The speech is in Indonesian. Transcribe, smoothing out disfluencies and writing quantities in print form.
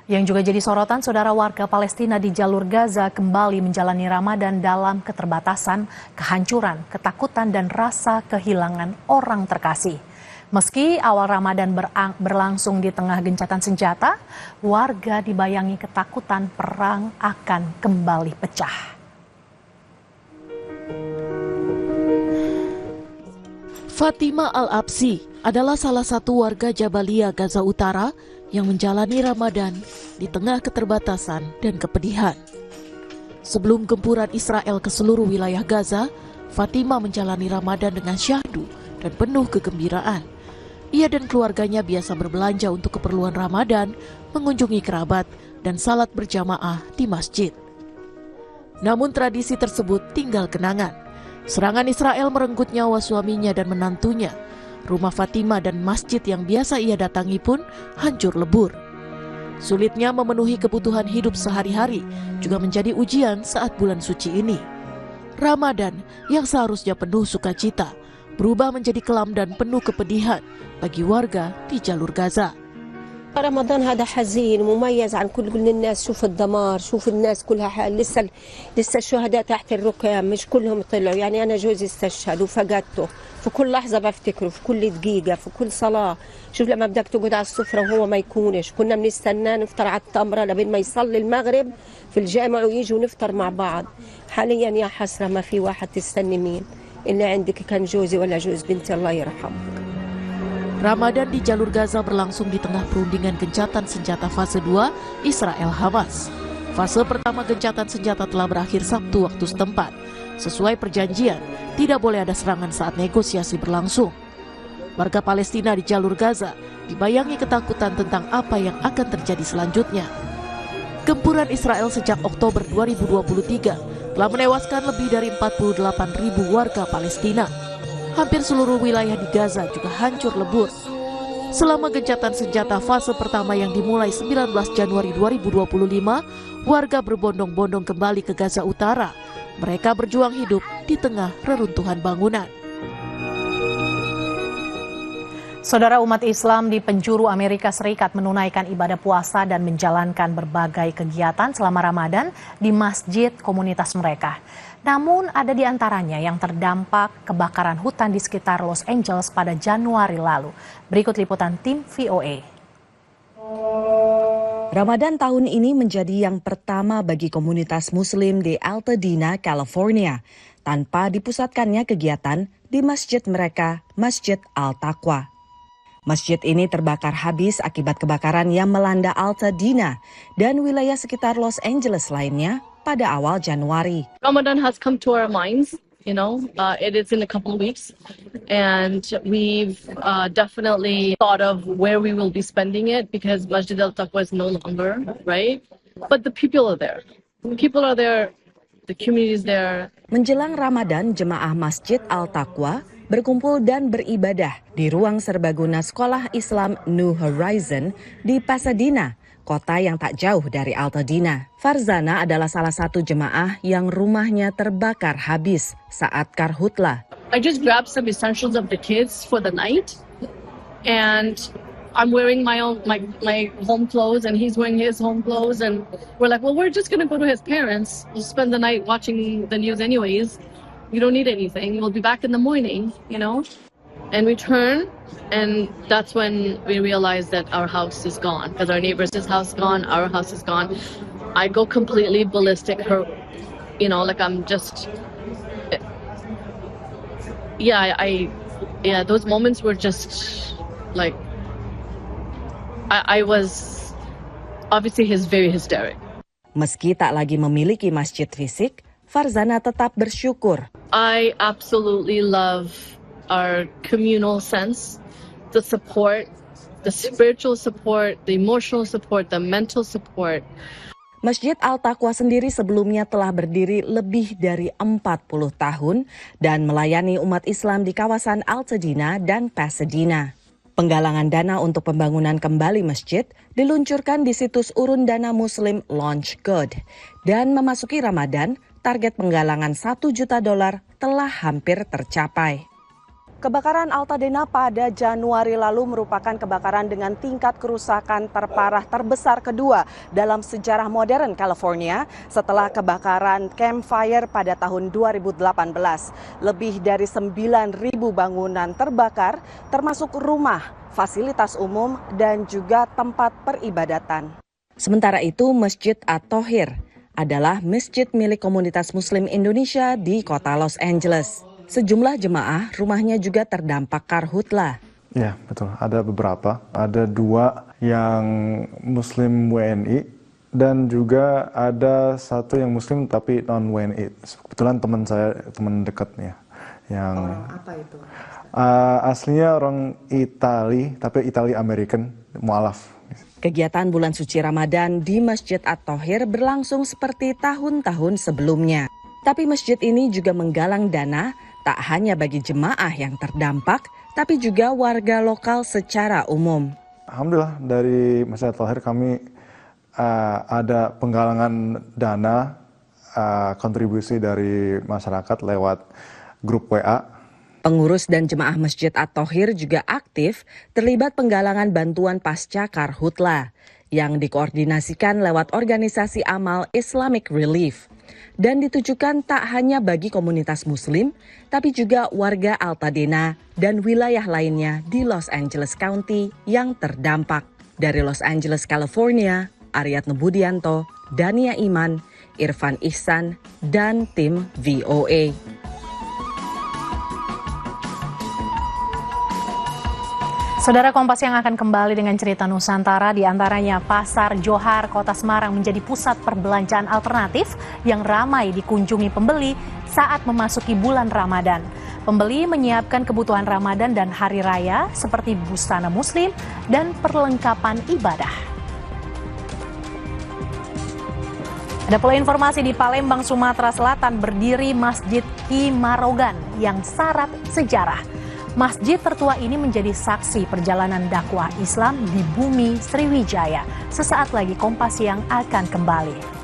Yang juga jadi sorotan, saudara, warga Palestina di jalur Gaza kembali menjalani Ramadan dalam keterbatasan, kehancuran, ketakutan, dan rasa kehilangan orang terkasih. Meski awal Ramadan berlangsung di tengah gencatan senjata, warga dibayangi ketakutan perang akan kembali pecah. Fatima Al-Absi adalah salah satu warga Jabalia, Gaza Utara yang menjalani Ramadan di tengah keterbatasan dan kepedihan. Sebelum gempuran Israel ke seluruh wilayah Gaza, Fatima menjalani Ramadan dengan syahdu dan penuh kegembiraan. Ia dan keluarganya biasa berbelanja untuk keperluan Ramadan, mengunjungi kerabat, dan salat berjamaah di masjid. Namun tradisi tersebut tinggal kenangan. Serangan Israel merenggut nyawa suaminya dan menantunya. Rumah Fatima dan masjid yang biasa ia datangi pun hancur lebur. Sulitnya memenuhi kebutuhan hidup sehari-hari juga menjadi ujian saat bulan suci ini. Ramadan yang seharusnya penuh sukacita berubah menjadi kelam dan penuh kepedihan bagi warga di jalur Gaza. رمضان هذا حزين ومميز عن كل الناس. شوف الدمار، شوف الناس كلها لسه الشهداء تحت الركام، مش كلهم طلعوا. يعني أنا جوزي استشهد وفقدته، في كل لحظة بفتكره، في كل دقيقة، في كل صلاة. شوف لما بدك تقعد على السفرة وهو ما يكونش، كنا بنستناه نفطر على التمرة لبين ما يصلي المغرب في الجامع ويجي ونفطر مع بعض. حاليا يا حسرة ما في واحد تستني مين اللي عندك كان جوزي ولا جوز بنتي الله يرحمه. Ramadan di jalur Gaza berlangsung di tengah perundingan gencatan senjata fase 2 Israel-Hamas. Fase pertama gencatan senjata telah berakhir Sabtu waktu setempat. Sesuai perjanjian, tidak boleh ada serangan saat negosiasi berlangsung. Warga Palestina di jalur Gaza dibayangi ketakutan tentang apa yang akan terjadi selanjutnya. Gempuran Israel sejak Oktober 2023 telah menewaskan lebih dari 48.000 warga Palestina. Hampir seluruh wilayah di Gaza juga hancur lebur. Selama gencatan senjata fase pertama yang dimulai 19 Januari 2025, warga berbondong-bondong kembali ke Gaza Utara. Mereka berjuang hidup di tengah reruntuhan bangunan. Saudara, umat Islam di penjuru Amerika Serikat menunaikan ibadah puasa dan menjalankan berbagai kegiatan selama Ramadan di masjid komunitas mereka. Namun ada di antaranya yang terdampak kebakaran hutan di sekitar Los Angeles pada Januari lalu. Berikut liputan tim VOA. Ramadan tahun ini menjadi yang pertama bagi komunitas Muslim di Altadena, California, tanpa dipusatkannya kegiatan di masjid mereka, Masjid Al-Taqwa. Masjid ini terbakar habis akibat kebakaran yang melanda Altadena dan wilayah sekitar Los Angeles lainnya pada awal Januari. Ramadan has come to our minds, it is in a couple of weeks, and we've definitely thought of where we will be spending it because Masjid Al-Taqwa is no longer, right? But the people are there. The community is there. Menjelang Ramadan, jemaah Masjid Al-Taqwa berkumpul dan beribadah di ruang serbaguna Sekolah Islam New Horizon di Pasadena, kota yang tak jauh dari Altadena. Farzana adalah salah satu jemaah yang rumahnya terbakar habis saat karhutlah. I just grabbed some essentials of the kids for the night, and I'm wearing my home clothes, and he's wearing his home clothes, and we're like, well, we're just gonna go to his parents. We'll spend the night watching the news anyways. We don't need anything. We'll be back in the morning, And we turn, and that's when we realize that our house is gone because our neighbor's house is gone, our house is gone. I go completely ballistic. I'm just, those moments were just like, I was, obviously he's very hysteric. Meski tak lagi memiliki masjid fisik, Farzana tetap bersyukur. I absolutely love our communal sense, the support, the spiritual support, the emotional support, the mental support. Masjid Al-Taqwa sendiri sebelumnya telah berdiri lebih dari 40 tahun dan melayani umat Islam di kawasan Altadena dan Pasadena. Penggalangan dana untuk pembangunan kembali masjid diluncurkan di situs urun dana Muslim Launch Good. Dan memasuki Ramadan, target penggalangan $1 juta telah hampir tercapai. Kebakaran Altadena pada Januari lalu merupakan kebakaran dengan tingkat kerusakan terparah terbesar kedua dalam sejarah modern California setelah kebakaran Camp Fire pada tahun 2018. Lebih dari 9.000 bangunan terbakar, termasuk rumah, fasilitas umum, dan juga tempat peribadatan. Sementara itu, Masjid At-Thohir adalah masjid milik komunitas Muslim Indonesia di kota Los Angeles. Sejumlah jemaah rumahnya juga terdampak karhutla. Ya, betul. Ada beberapa. Ada 2 yang Muslim WNI dan juga ada 1 yang Muslim tapi non WNI. Kebetulan teman saya, teman dekatnya. Yang orang apa itu? Aslinya orang Itali, tapi Itali American, mualaf. Kegiatan bulan suci Ramadan di Masjid At-Thohir berlangsung seperti tahun-tahun sebelumnya. Tapi masjid ini juga menggalang dana tak hanya bagi jemaah yang terdampak, tapi juga warga lokal secara umum. Alhamdulillah dari Masjid At-Thohir kami ada penggalangan dana, kontribusi dari masyarakat lewat grup WA. Pengurus dan jemaah Masjid At-Thohir juga aktif terlibat penggalangan bantuan pasca karhutla yang dikoordinasikan lewat organisasi amal Islamic Relief. Dan ditujukan tak hanya bagi komunitas Muslim, tapi juga warga Altadena dan wilayah lainnya di Los Angeles County yang terdampak. Dari Los Angeles, California, Aryatno Budianto, Dania Iman, Irfan Ihsan, dan tim VOA. Saudara, Kompas yang akan kembali dengan cerita Nusantara, di antaranya Pasar Johar Kota Semarang menjadi pusat perbelanjaan alternatif yang ramai dikunjungi pembeli saat memasuki bulan Ramadan. Pembeli menyiapkan kebutuhan Ramadan dan hari raya seperti busana muslim dan perlengkapan ibadah. Ada pula informasi di Palembang, Sumatera Selatan berdiri Masjid Ki Marogan yang syarat sejarah. Masjid tertua ini menjadi saksi perjalanan dakwah Islam di bumi Sriwijaya. Sesaat lagi Kompas yang akan kembali.